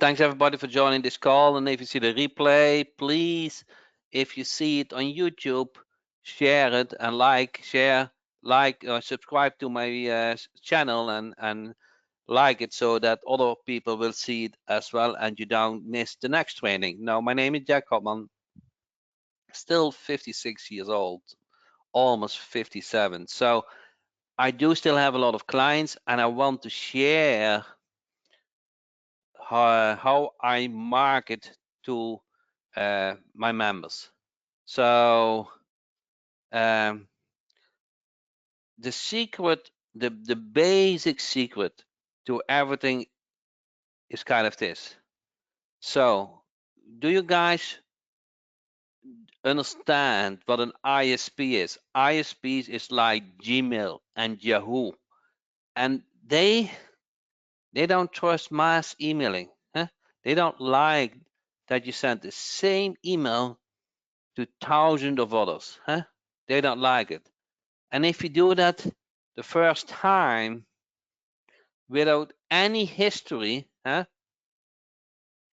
Thanks everybody for joining this call. And if you see the replay, please, if you see it on YouTube, share it and subscribe to my channel and like it so that other people will see it as well and you don't miss the next training. Now, my name is Jack Hopman, still 56 years old, almost 57. So I do still have a lot of clients and I want to share how I market to my members. So the secret, the basic secret to everything is kind of this. So do you guys understand what an ISP is? ISPs is like Gmail and Yahoo, and they don't trust mass emailing. Huh? They don't like that you send the same email to thousands of others. Huh? They don't like it. And if you do that the first time without any history,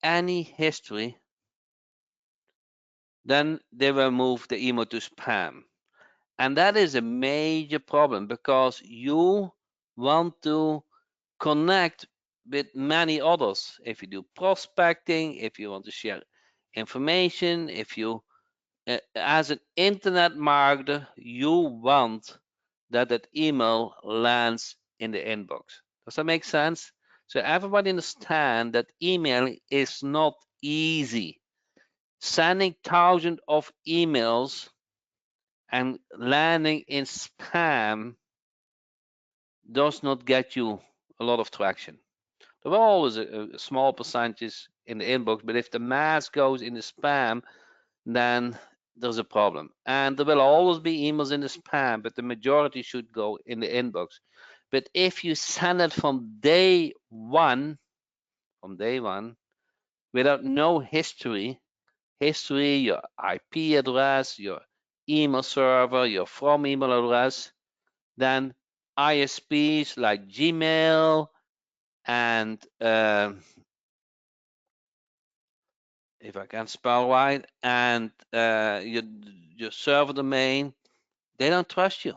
any history, then they will move the email to spam. And that is a major problem because you want to connect with many others. If you do prospecting, if you want to share information, if you, as an internet marketer, you want that email lands in the inbox. Does that make sense? So everybody understand that email is not easy. Sending thousands of emails and landing in spam does not get you a lot of traction. There will always a small percentage in the inbox, but if the mass goes in the spam, then there's a problem. And there will always be emails in the spam, but the majority should go in the inbox. But if you send it from day one, without no history, your IP address, your email server, your from email address, then ISPs like Gmail and if I can spell right, and your server domain, they don't trust you.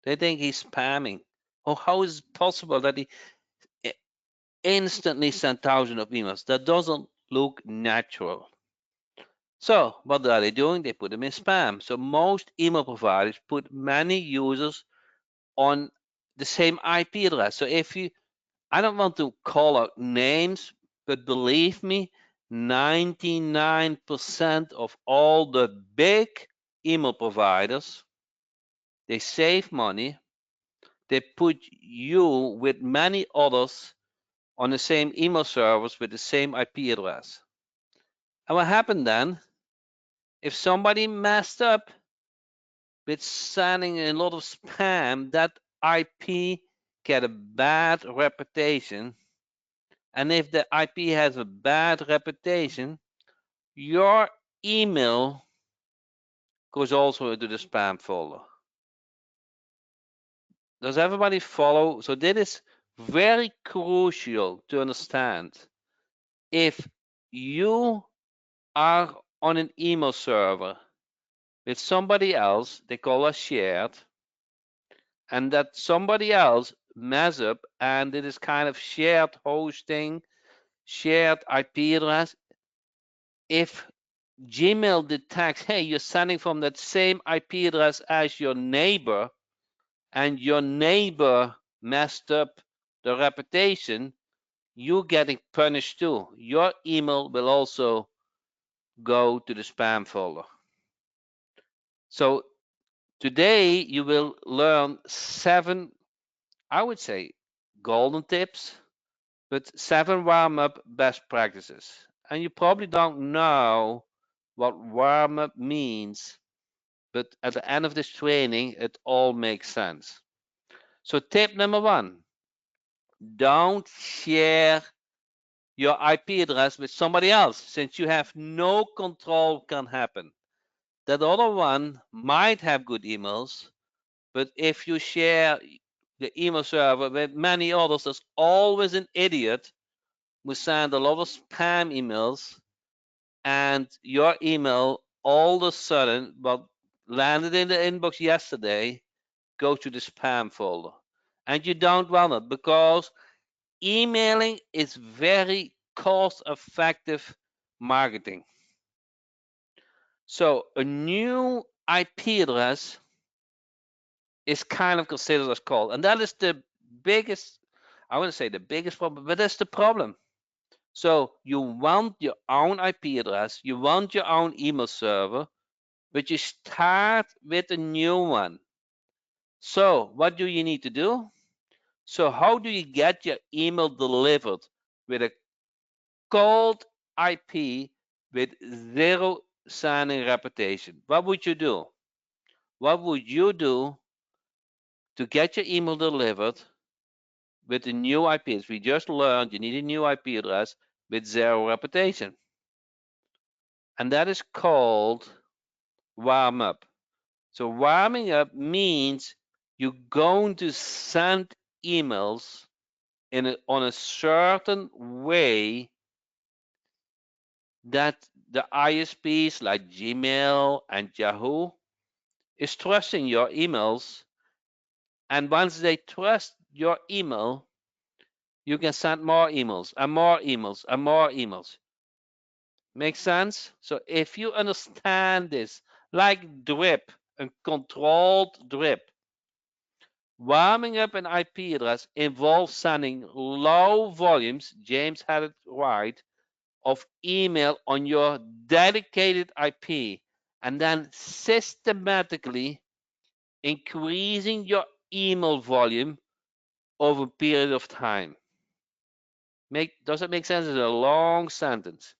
They think he's spamming. Oh, how is it possible that he instantly sent thousands of emails? That doesn't look natural. So what are they doing? They put them in spam. So most email providers put many users on the same IP address. So if you, I don't want to call out names, but believe me, 99% of all the big email providers, they save money. They put you with many others on the same email servers with the same IP address. And what happened then? If somebody messed up with sending a lot of spam, that IP get a bad reputation. And if the IP has a bad reputation, your email goes also into the spam folder. Does everybody follow? So that is very crucial to understand. If you are on an email server with somebody else, they call us shared, and that somebody else mess up and it is kind of shared hosting, shared IP address. If Gmail detects, hey, you're sending from that same IP address as your neighbor, and your neighbor messed up the reputation, you're getting punished too. Your email will also go to the spam folder. So today you will learn 7, I would say, golden tips, but 7 warm-up best practices. And you probably don't know what warm-up means, but at the end of this training, it all makes sense. So tip number 1, don't share your IP address with somebody else, since you have no control can happen. That other one might have good emails, but if you share the email server with many others, there's always an idiot we send a lot of spam emails, and your email all of a sudden, what landed in the inbox yesterday, go to the spam folder. And you don't want it, because emailing is very cost-effective marketing. So a new IP address is kind of considered as cold, and that is the biggest, I wouldn't say the biggest problem, but that's the problem. So you want your own IP address, you want your own email server, but you start with a new one. So what do you need to do? So how do you get your email delivered with a cold IP with zero signing reputation? What would you do? What would you do to get your email delivered with a new IP address? We just learned you need a new IP address with zero reputation. And that is called Warmup. So warming up means you're going to send emails on a certain way that the ISPs like Gmail and Yahoo is trusting your emails. And once they trust your email, you can send more emails and more emails and more emails. Make sense? So if you understand this, like drip, a controlled drip, warming up an IP address involves sending low volumes, James had it right, of email on your dedicated IP, and then systematically increasing your email volume over a period of time. Does it make sense? It's a long sentence.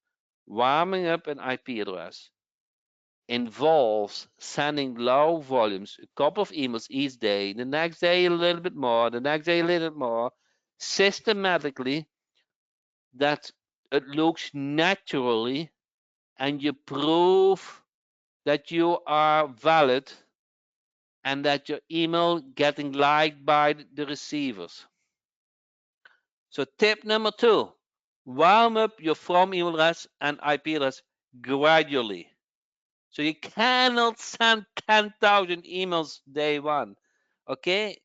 Warming up an IP address involves sending low volumes, a couple of emails each day, the next day a little bit more, the next day a little bit more, systematically, that it looks naturally, and you prove that you are valid and that your email getting liked by the receivers. So tip number 2, warm up your from email address and IP address gradually. So you cannot send 10,000 emails day one. Okay,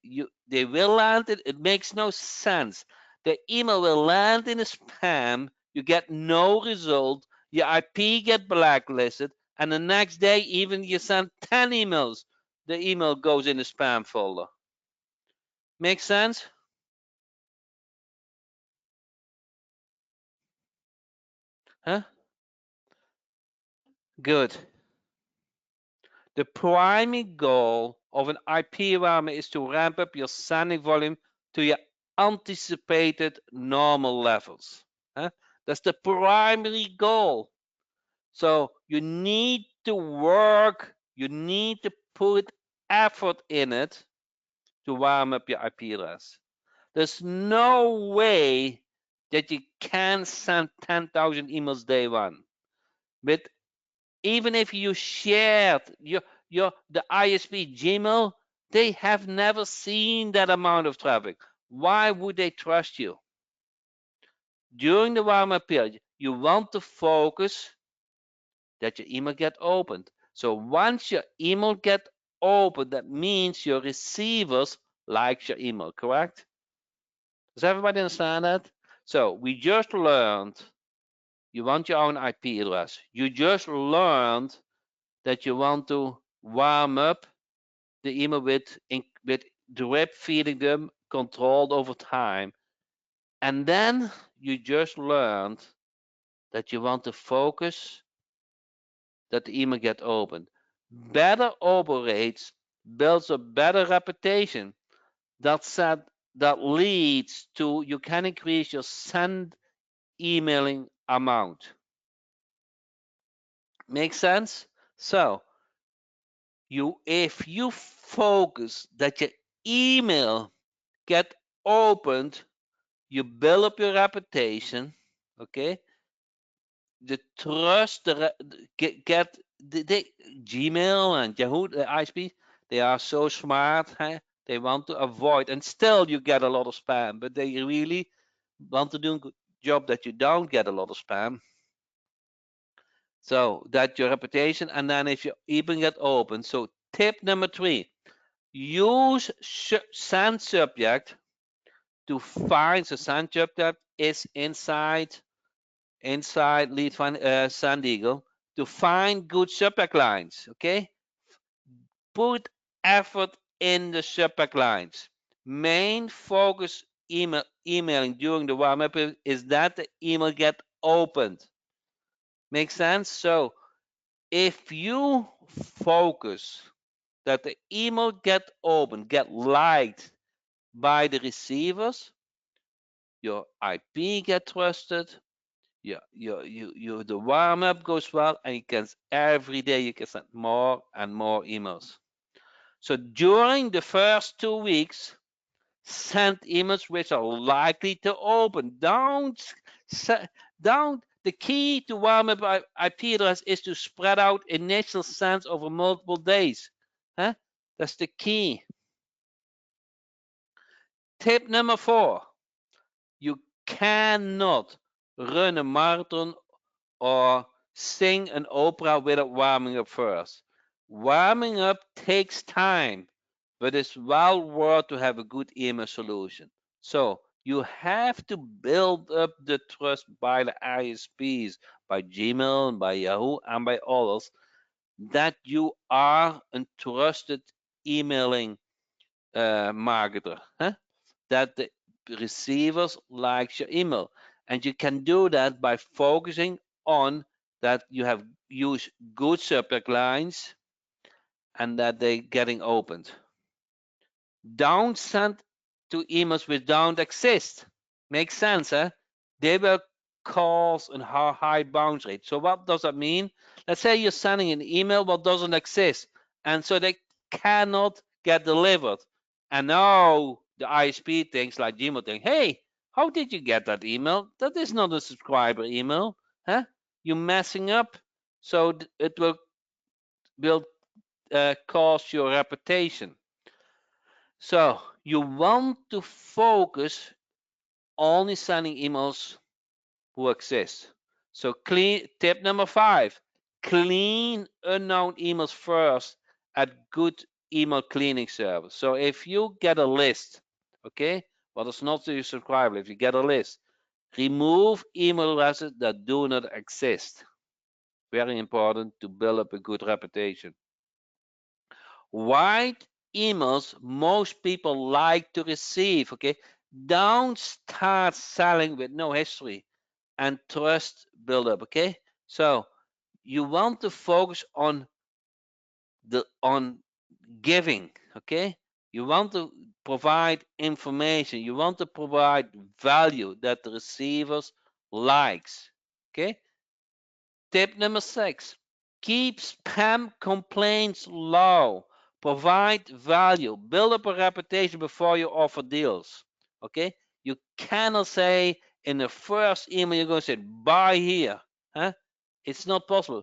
they will land it makes no sense. The email will land in a spam, you get no result, your IP get blacklisted, and the next day even you send 10 emails, the email goes in the spam folder. Make sense? Huh? Good. The primary goal of an IP environment is to ramp up your sending volume to your anticipated normal levels. Huh? That's the primary goal. So you need to work, you need to put effort in it to warm up your IP address. There's no way that you can send 10,000 emails day one. But even if you shared the ISP Gmail, they have never seen that amount of traffic. Why would they trust you? During the warm-up period, you want to focus that your email get opened. So once your email get opened, that means your receivers like your email, correct? Does everybody understand that? So we just learned you want your own IP address. You just learned that you want to warm up the email with drip feeding them controlled over time. And then you just learned that you want to focus that the email get opened. Better open rates builds a better reputation. That leads to you can increase your send emailing amount. Make sense? So if you focus that your email get opened, you build up your reputation, okay? The trust, get Gmail and Yahoo, the ISP, they are so smart, huh? They want to avoid, and still you get a lot of spam, but they really want to do job that you don't get a lot of spam. So that's your reputation. And then if you even get open. So tip number 3, use send subject to find. So send subject is inside lead Sand Eagle to find good subject lines. Okay, put effort in the subject lines. Main focus emailing during the warm-up is that the email get opened. Make sense? So if you focus that the email get opened, get liked by the receivers, your IP get trusted, the warm-up goes well, and you can every day you can send more and more emails. So during the first 2 weeks, send emails which are likely to open. Don't the key to warm-up IP address is to spread out initial sends over multiple days. Huh? That's the key. Tip number 4, you cannot run a marathon or sing an opera without warming up first. Warming up takes time, but it's well worth to have a good email solution. So you have to build up the trust by the ISPs, by Gmail, by Yahoo, and by others, that you are a trusted emailing marketer. Huh? That the receivers like your email. And you can do that by focusing on that you have used good subject lines and that they're getting opened. Don't send to emails which don't exist. Makes sense, huh? They will cause a high bounce rate. So what does that mean? Let's say you're sending an email what doesn't exist, and so they cannot get delivered. And now the ISP thinks, like Gmail thinks, hey, how did you get that email? That is not a subscriber email, huh? You're messing up. So it will cost your reputation. So you want to focus only sending emails who exist. So tip number 5, clean unknown emails first at good email cleaning service. So if you get a list, okay, well, it's not to your subscriber. If you get a list, remove email addresses that do not exist. Very important to build up a good reputation. Write emails most people like to receive. Okay, don't start selling with no history and trust build up. Okay, so you want to focus on giving. Okay, you want to provide information, you want to provide value that the receivers likes. Okay, tip number 6, keep spam complaints low. Provide value. Build up a reputation before you offer deals. Okay? You cannot say in the first email you're going to say, buy here. Huh? It's not possible.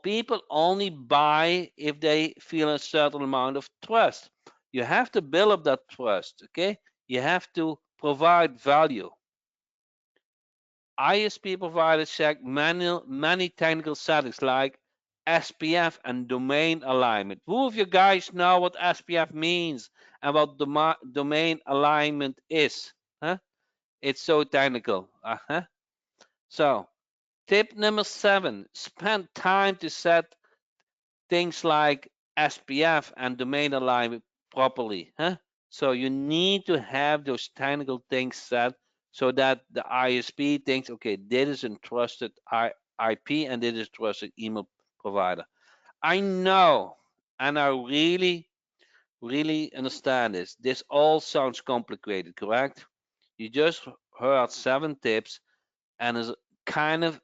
People only buy if they feel a certain amount of trust. You have to build up that trust. Okay? You have to provide value. ISP providers check many technical settings like SPF and domain alignment. Who of you guys know what SPF means and what domain alignment is? Huh? It's so technical. So, tip number 7, spend time to set things like SPF and domain alignment properly. So you need to have those technical things set so that the ISP thinks, okay, this is a trusted IP and this is a trusted email provider. I know, and I really, really understand this. This all sounds complicated, correct? You just heard 7 tips, and there's kind of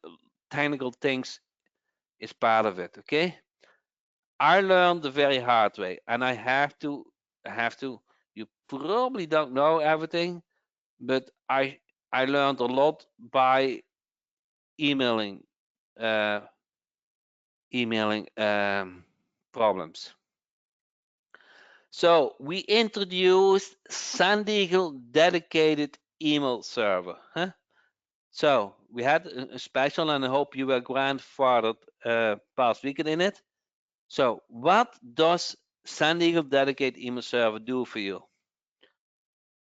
technical things is part of it, okay? I learned the very hard way, and I have to. You probably don't know everything, but I learned a lot by emailing, uh, emailing problems. So we introduced Sand Eagle dedicated email server. So we had a special, and I hope you were grandfathered past weekend in it. So what does SendEagle Dedicate Email Server do for you?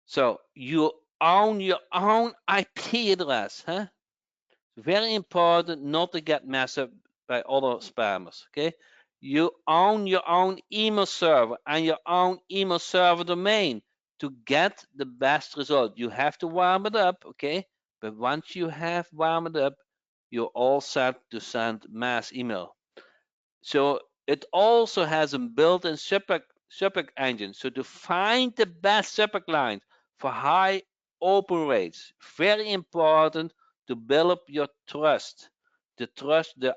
So you own your own IP address, huh? Very important not to get messed up by other spammers, okay? You own your own email server and your own email server domain to get the best result. You have to warm it up, okay? But once you have warmed it up, you're all set to send mass email. So it also has a built-in subject engine. So to find the best subject lines for high open rates, very important to build up your trust, the trust, the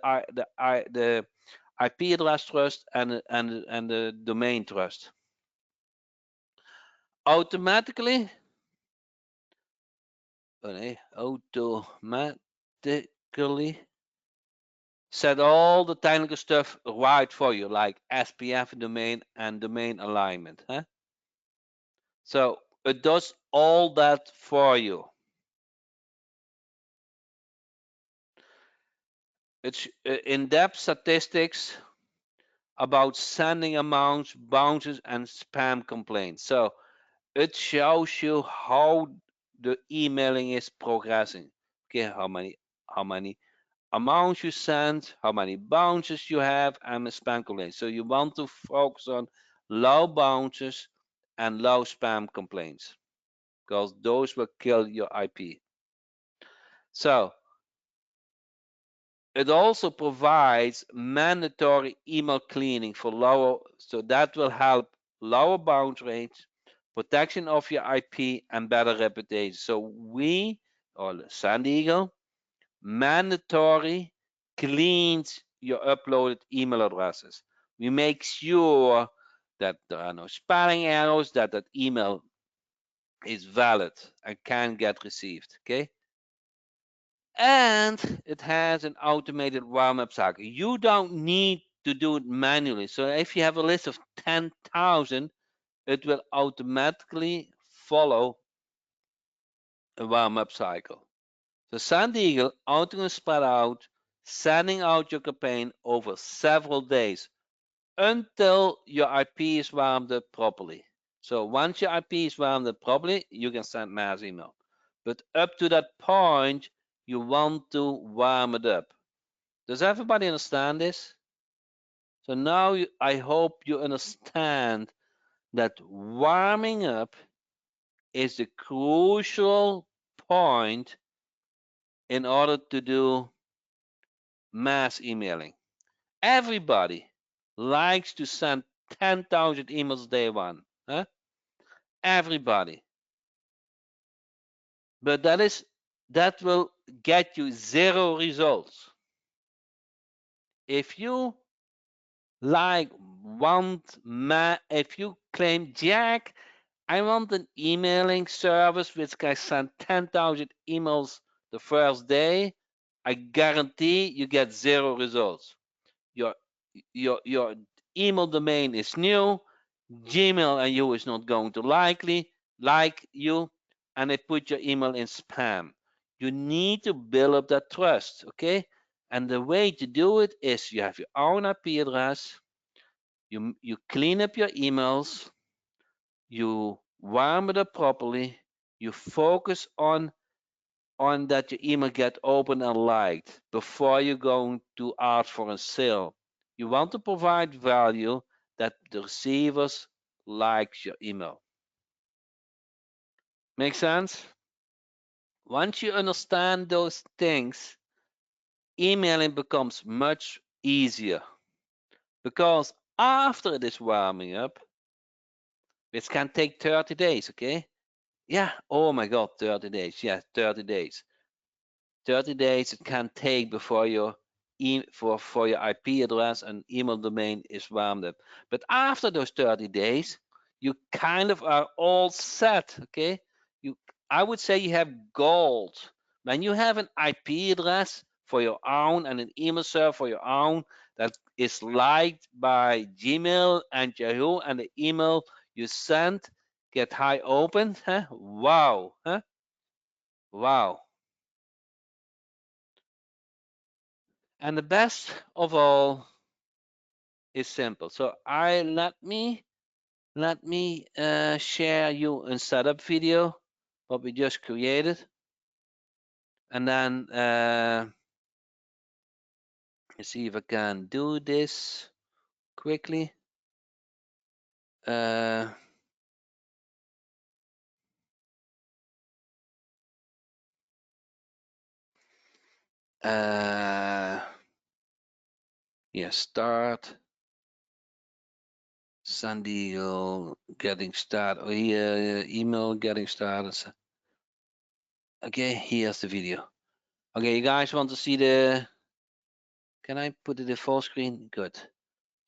IP address trust, and the domain trust. Automatically, automatically set all the technical stuff right for you, like SPF domain and domain alignment. Huh? So it does all that for you. It's in-depth statistics about sending amounts, bounces, and spam complaints. So it shows you how the emailing is progressing. Okay, how many amounts you send, how many bounces you have, and the spam complaints. So you want to focus on low bounces and low spam complaints because those will kill your IP. So it also provides mandatory email cleaning for lower, so that will help lower bounce rates, protection of your IP, and better reputation. So we, or SendEagle, mandatory cleans your uploaded email addresses. We make sure that there are no spelling errors, that that email is valid and can get received. Okay. And it has an automated warm-up cycle. You don't need to do it manually. So if you have a list of 10,000, it will automatically follow a warm-up cycle. So SendEagle auto spread out, sending out your campaign over several days until your IP is warmed up properly. So once your IP is warmed up properly, you can send mass email. But up to that point, you want to warm it up. Does everybody understand this? So now I hope you understand that warming up is the crucial point in order to do mass emailing. Everybody likes to send 10,000 emails day one. Huh? Everybody. But that will get you zero results. If you like if you claim, Jack, I want an emailing service which can send 10,000 emails the first day, I guarantee you get zero results. Your your email domain is new, Gmail and you is not going to like you, and they put your email in spam. You need to build up that trust, okay? And the way to do it is you have your own IP address, you clean up your emails, you warm it up properly, you focus on that your email get open and liked before you're going to ask for a sale. You want to provide value that the receivers likes your email. Make sense? Once you understand those things, emailing becomes much easier because after it is warming up, which can take 30 days, okay? Yeah, oh my God, 30 days. Yeah, 30 days. 30 days it can take before for your IP address and email domain is warmed up. But after those 30 days, you kind of are all set. Okay, you I would say you have gold. When you have an IP address for your own and an email server for your own that is liked by Gmail and Yahoo, and the email you send get high opened, huh? Wow, huh? Wow. And the best of all is simple. So let me share you a setup video what we just created, and then let's see if I can do this quickly. Uh, yeah, start. San Diego getting started. Oh, here, email getting started. Okay, here's the video. Okay, you guys want to see the? Can I put it in full screen? Good.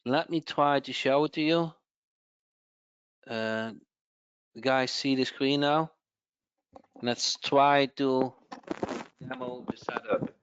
Let me try to show it to you. You guys see the screen now? Let's try to demo the setup.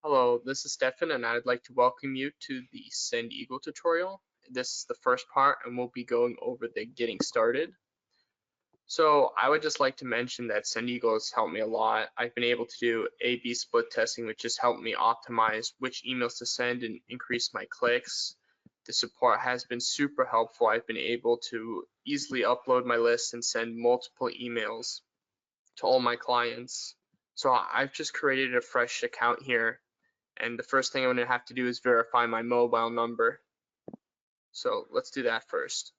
Hello, this is Stefan and I'd like to welcome you to the Send Eagle tutorial. This is the first part and we'll be going over the getting started. So I would just like to mention that Send Eagle has helped me a lot. I've been able to do A/B split testing, which has helped me optimize which emails to send and increase my clicks. The support has been super helpful. I've been able to easily upload my list and send multiple emails to all my clients. So I've just created a fresh account here. And the first thing I'm going to have to do is verify my mobile number. So let's do that first.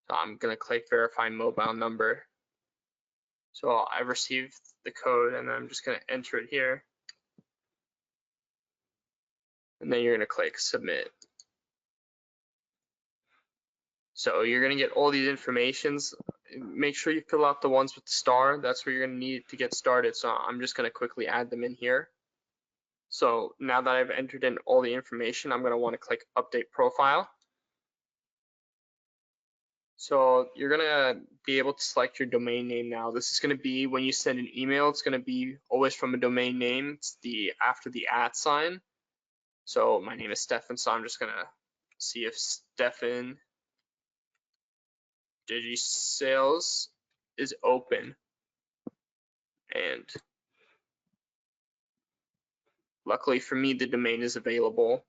So I'm going to click verify mobile number. So I've received the code and I'm just going to enter it here. And then you're going to click submit. So you're going to get all these informations. Make sure you fill out the ones with the star. That's where you're going to need to get started. So I'm just going to quickly add them in here. So now that I've entered in all the information, I'm going to want to click update profile. So you're gonna be able to select your domain name now. This is gonna be when you send an email, it's gonna be always from a domain name. It's the after the @ sign. So my name is Stefan, so I'm just gonna see if Stefan DigiSales is open. And luckily for me, the domain is available.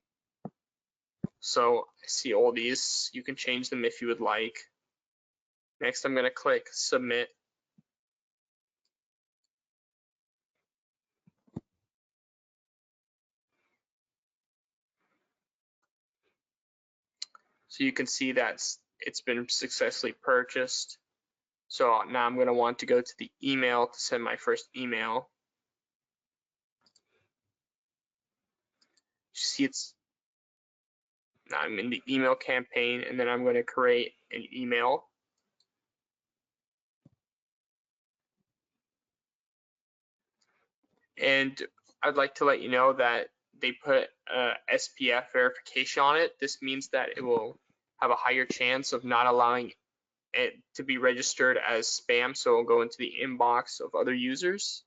So I see all these. You can change them if you would like. Next, I'm gonna click submit. So you can see that it's been successfully purchased. So now I'm going to want to go to the email to send my first email. You see now I'm in the email campaign and then I'm going to create an email. And I'd like to let you know that they put SPF verification on it. This means that it will have a higher chance of not allowing it to be registered as spam, so it'll go into the inbox of other users.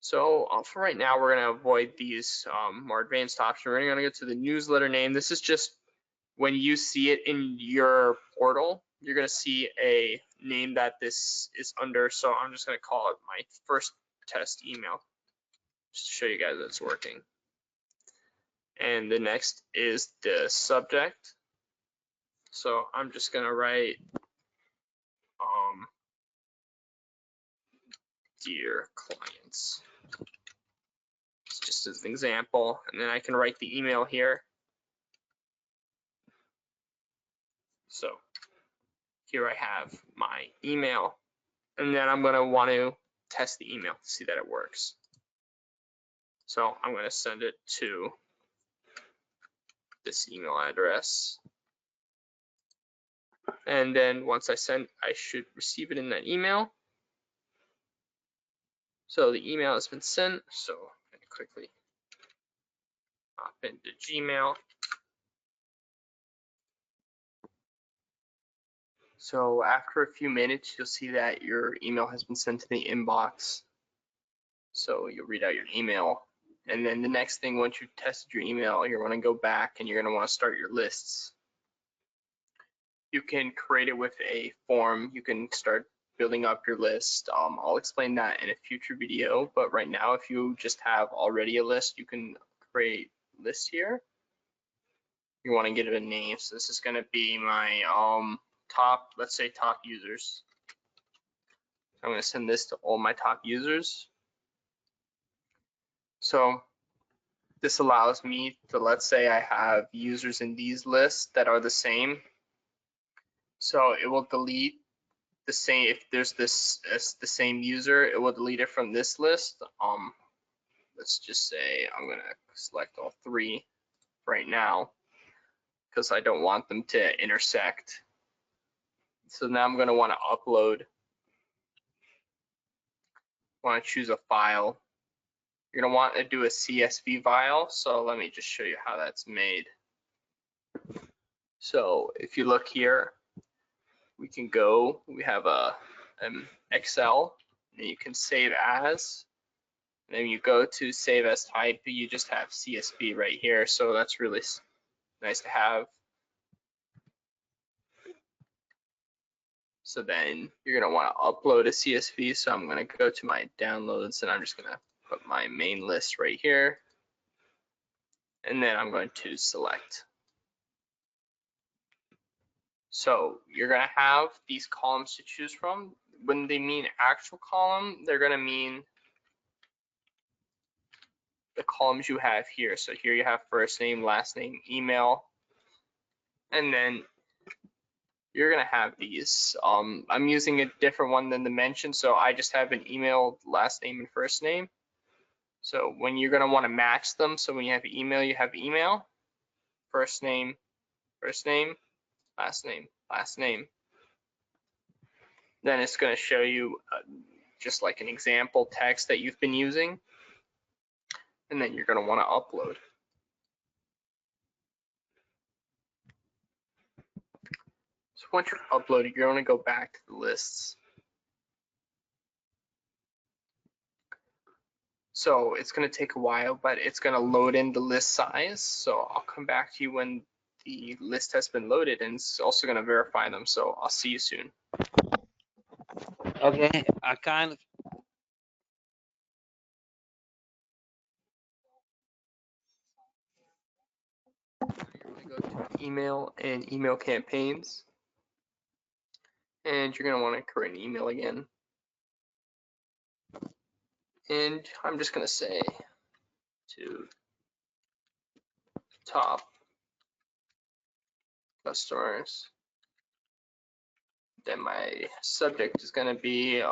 So for right now, we're going to avoid these more advanced options. We're going to go to the newsletter name. This is just when you see it in your portal, you're going to see a name that this is under. So I'm just going to call it my first test email, just to show you guys that it's working. And the next is the subject. So I'm just going to write dear clients. It's just as an example. And then I can write the email here. So here I have my email. And then I'm going to want to test the email to see that it works. So I'm going to send it to this email address. And then once I send, I should receive it in that email. So the email has been sent. So I'm going to quickly hop into Gmail. So after a few minutes, you'll see that your email has been sent to the inbox. So you'll read out your email. And then the next thing, once you've tested your email, you're going to go back and you're going to want to start your lists. You can create it with a form. You can start building up your list. I'll explain that in a future video, but right now, if you just have already a list, you can create lists here. You want to give it a name. So this is going to be my top, let's say top users. I'm going to send this to all my top users. So this allows me to, let's say I have users in these lists that are the same. So it will delete the same, if there's this the same user, it will delete it from this list. Let's just say I'm gonna select all three right now because I don't want them to intersect. So now I'm gonna want to upload. Want to choose a file. You're gonna want to do a CSV file. So let me just show you how that's made. So if you look here, we can go. We have an Excel. And you can save as. And then you go to save as type, you just have CSV right here. So that's really nice to have. So then you're going to want to upload a CSV. So I'm going to go to my downloads and I'm just going to put my main list right here. And then I'm going to select. So you're going to have these columns to choose from. When they mean actual column, they're going to mean the columns you have here. So here you have first name, last name, email, and then you're gonna have these. I'm using a different one than the mention, so I just have an email, last name, and first name. So when you're gonna want to match them, so when you have email, you have email, first name, last name, last name. Then it's gonna show you just like an example text that you've been using, and then you're gonna want to upload. So once you're uploaded, you're gonna go back to the lists. So it's going to take a while, but it's going to load in the list size. So I'll come back to you when the list has been loaded, and it's also going to verify them. So I'll see you soon. Okay, I kind of. You're going to go to email and email campaigns, and you're going to want to create an email again. And I'm just going to say to top customers. Then my subject is going to be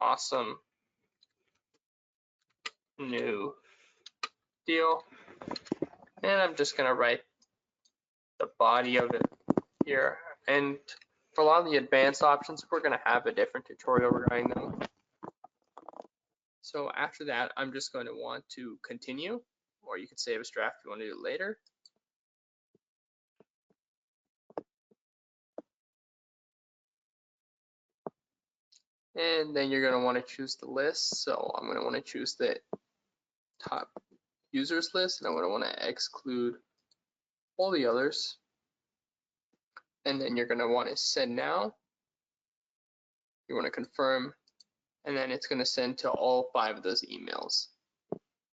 awesome new deal. And I'm just going to write the body of it here. And for a lot of the advanced options, we're going to have a different tutorial regarding them. So after that, I'm just going to want to continue, or you can save as draft if you want to do it later. And then you're going to want to choose the list. So I'm going to want to choose the top users list, and I'm going to want to exclude all the others. And then you're going to want to send now. You want to confirm, and then it's going to send to all 5 of those emails.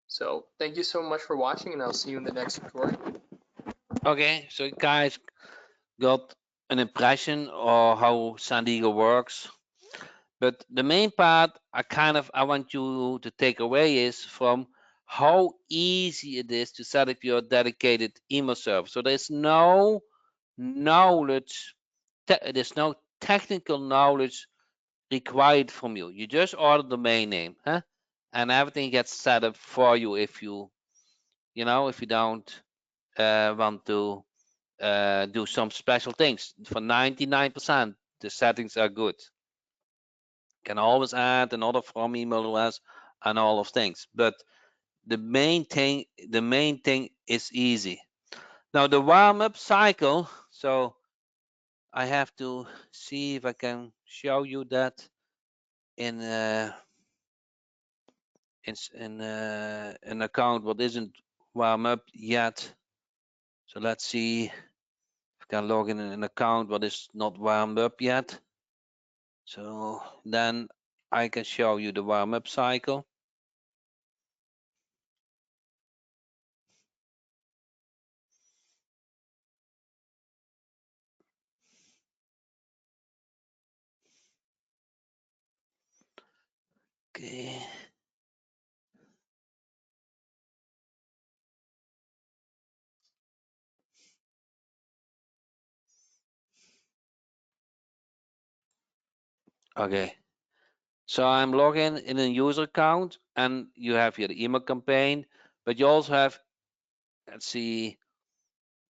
So thank you so much for watching, and I'll see you in the next tutorial. Okay, so guys got an impression of how San Diego works. But the main part I want you to take away is from how easy it is to set up your dedicated email server. So there's no knowledge, there's no technical knowledge required from you. You just order the domain name, huh? And everything gets set up for you if you if you don't want to do some special things. For 99%, the settings are good. Can always add another from email address and all of things. But the main thing is easy. Now the warm up cycle. So I have to see if I can show you that in an account what isn't warm up yet. So let's see if I can log in an account what is not warmed up yet. So then I can show you the warm up cycle. Okay. Okay. So I'm logging in a user account, and you have your email campaign, but you also have, let's see,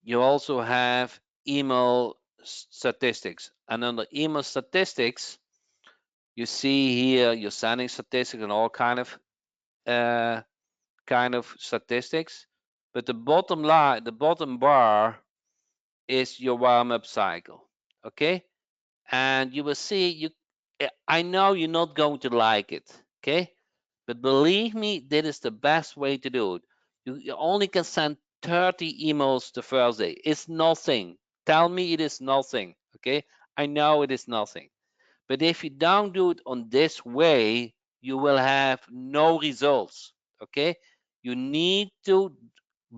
you also have email statistics. And under email statistics, you see here your sending statistics and all kind of statistics. But the bottom line, the bottom bar is your warm-up cycle. Okay? And you will see I know you're not going to like it. Okay? But believe me, that is the best way to do it. You only can send 30 emails the first day. It's nothing. Tell me it is nothing. Okay? I know it is nothing. But if you don't do it on this way, you will have no results. Okay? You need to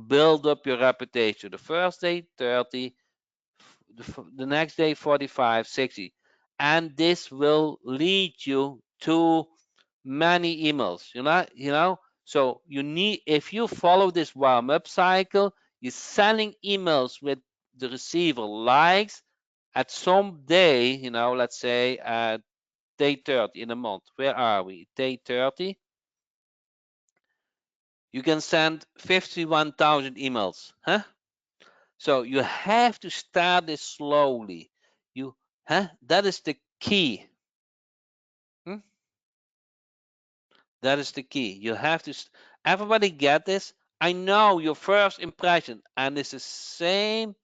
build up your reputation. The first day, 30, the next day, 45, 60. And this will lead you to many emails, so you need, if you follow this warm-up cycle, you're sending emails with the receiver likes at some day, let's say at day 30 in a month. Where are we? Day 30. You can send 51,000 emails, huh? So you have to start this slowly. That is the key. Hmm? That is the key. You have to. Everybody get this? I know your first impression, and it's the same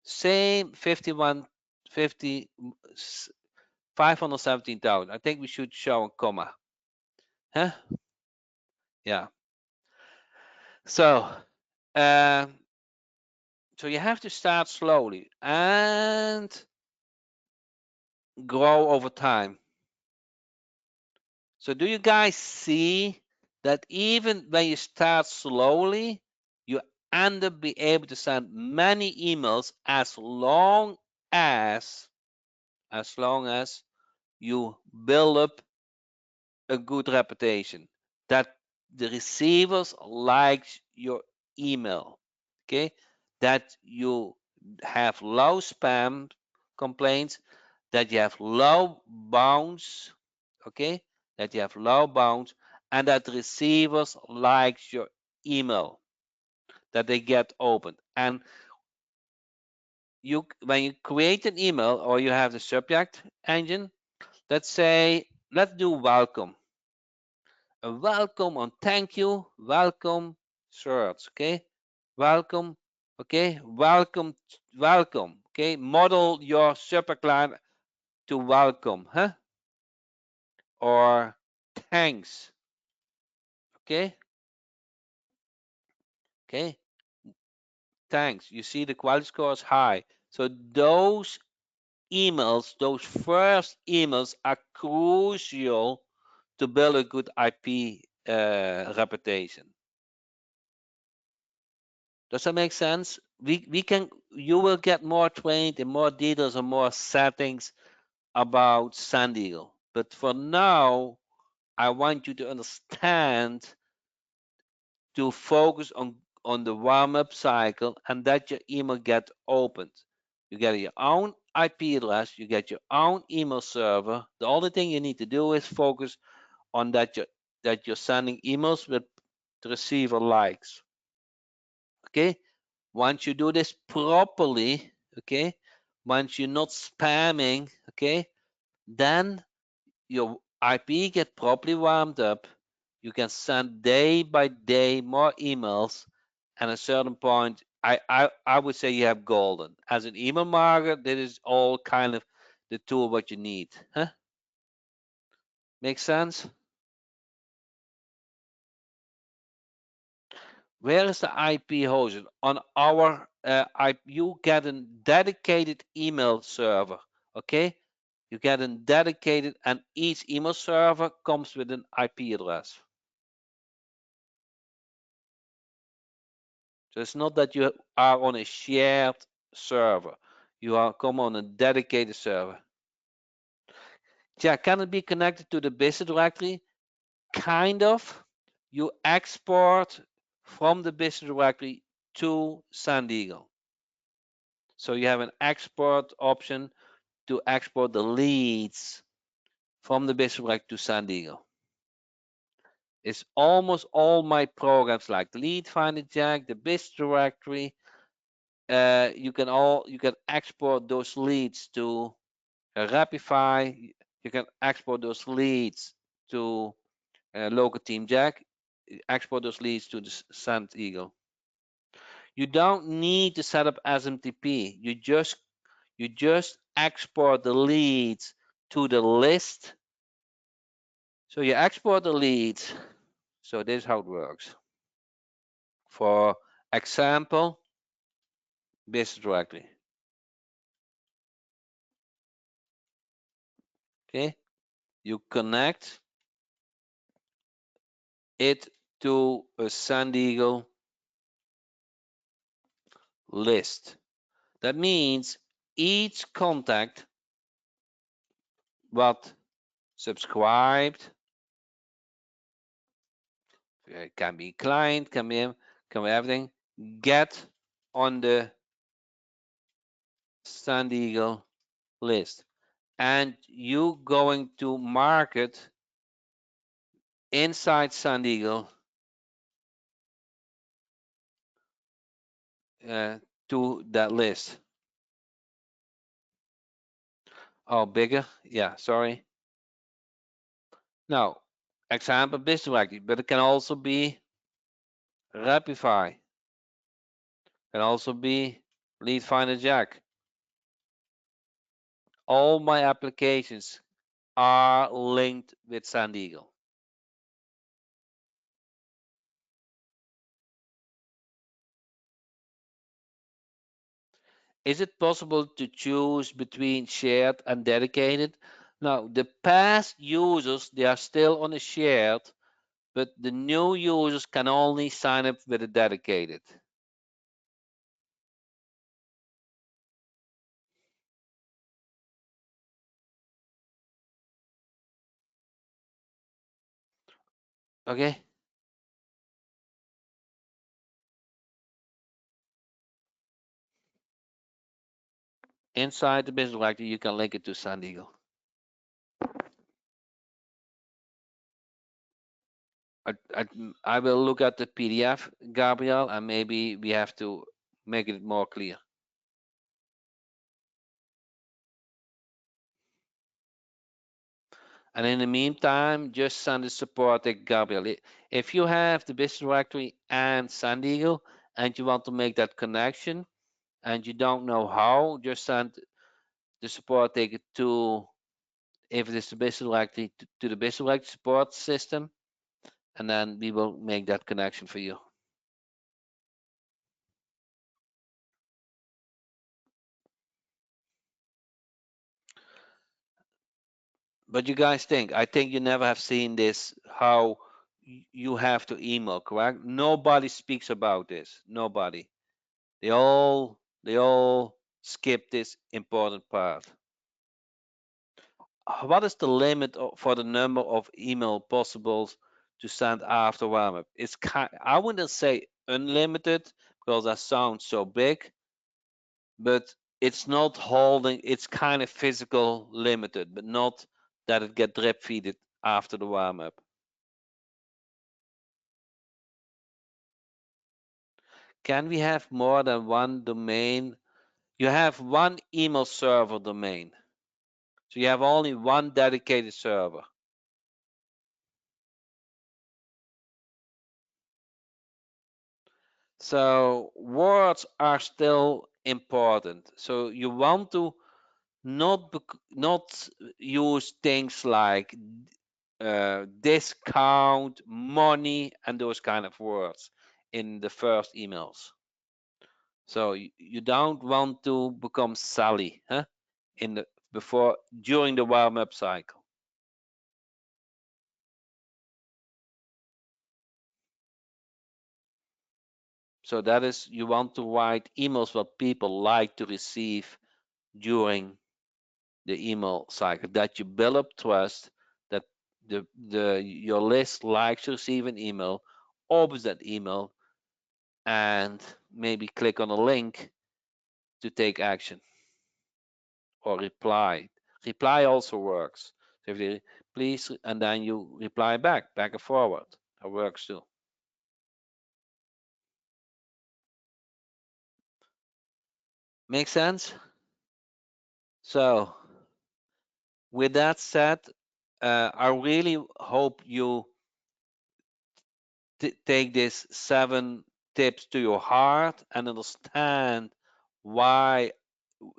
51, 50, 517,000. I think we should show a comma. Huh? Yeah. So, um, so you have to start slowly and grow over time. So do you guys see that even when you start slowly, you end up being able to send many emails as long as you build up a good reputation, that the receivers like your email, okay, that you have low spam complaints, that you have low bounce, okay, that you have low bounce, and that receivers like your email, that they get opened. And when you create an email or you have the subject engine, let's do welcome. A welcome on thank you, welcome shirts, okay? Welcome, okay? Welcome, okay? Model your subject line to welcome, huh? Or thanks, okay? Okay, thanks. You see the quality score is high. So those emails, those first emails are crucial to build a good IP reputation. Does that make sense? You will get more trained in more details and more settings about Sand Eagle. But for now, I want you to understand to focus on the warm-up cycle and that your email get opened. You get your own IP address, you get your own email server. The only thing you need to do is focus on that you're sending emails with the receiver likes. Okay? Once you do this properly, okay, once you're not spamming, okay, then your IP get properly warmed up. You can send day by day more emails, and at a certain point, I would say you have golden. As an email marketer, that is all kind of the tool what you need. Huh? Make sense? Where is the IP hosted? On our you get a dedicated email server. Okay? You get a dedicated, and each email server comes with an IP address. So it's not that you are on a shared server. You are come on a dedicated server. Yeah, can it be connected to the business directory? Kind of. You export from the business directory to SandEagle. So you have an export option to export the leads from the business directory to SandEagle. It's almost all my programs like Lead Finder Jack, the business directory. You can export those leads to Rapify. You can export those leads to local team Jack. Export those leads to the SandEagle. You don't need to set up SMTP. You just export the leads to the list. So you export the leads. So this is how it works. For example, business directory. Okay, you connect it to a SandEagle list. That means each contact what subscribed, can be client, can be everything, get on the SandEagle list. And you going to market inside SandEagle to that list. Oh, bigger? Yeah, sorry. Now, example business directory, but it can also be Rapify, can also be Lead Finder Jack. All my applications are linked with SandEagle. Is it possible to choose between shared and dedicated? Now, the past users, they are still on a shared, but the new users can only sign up with a dedicated. Okay? Inside the business directory, you can link it to SandEagle. I will look at the PDF, Gabriel, and maybe we have to make it more clear. And in the meantime, just send the support to Gabriel. If you have the business directory and SandEagle and you want to make that connection and you don't know how, just send the support ticket to, if it is the business directory, to the business directory support system, and then we will make that connection for you. But you guys I think you never have seen this, how you have to email, correct? Nobody speaks about this. Nobody. They all skip this important part. What is the limit for the number of email possibles to send after Warmup? I wouldn't say unlimited because that sounds so big, but it's not holding. It's kind of physical limited, but not that it get drip feeded after the Warmup. Can we have more than one domain? You have one email server domain. So you have only one dedicated server. So words are still important. So you want to not use things like discount, money, and those kind of words in the first emails. So you don't want to become Sally, huh? In the before during the warm up cycle. So that is you want to write emails what people like to receive during the email cycle. That you build up trust, that the your list likes to receive an email, opens that email, and maybe click on a link to take action or reply. Reply also works. So if they please, and then you reply back and forward. That works too. Make sense? So with that said, I really hope you take these 7 tips to your heart and understand why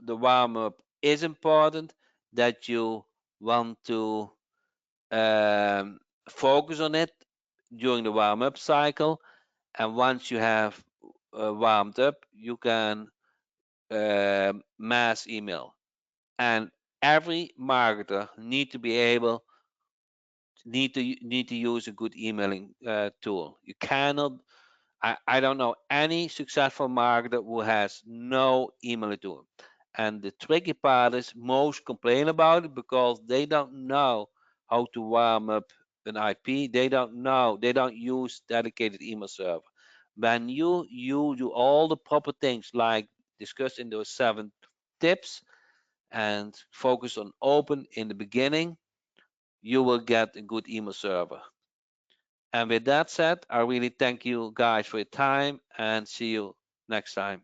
the warm up is important, that you want to um, focus on it during the warm up cycle. And once you have warmed up, you can mass email. And every marketer need to use a good emailing tool. You cannot. I don't know any successful marketer who has no email tool. And the tricky part is most complain about it because they don't know how to warm up an IP. They don't know. They don't use dedicated email server. When you do all the proper things like discussed in those 7 tips and focus on open in the beginning, you will get a good email server. And with that said, I really thank you guys for your time and see you next time.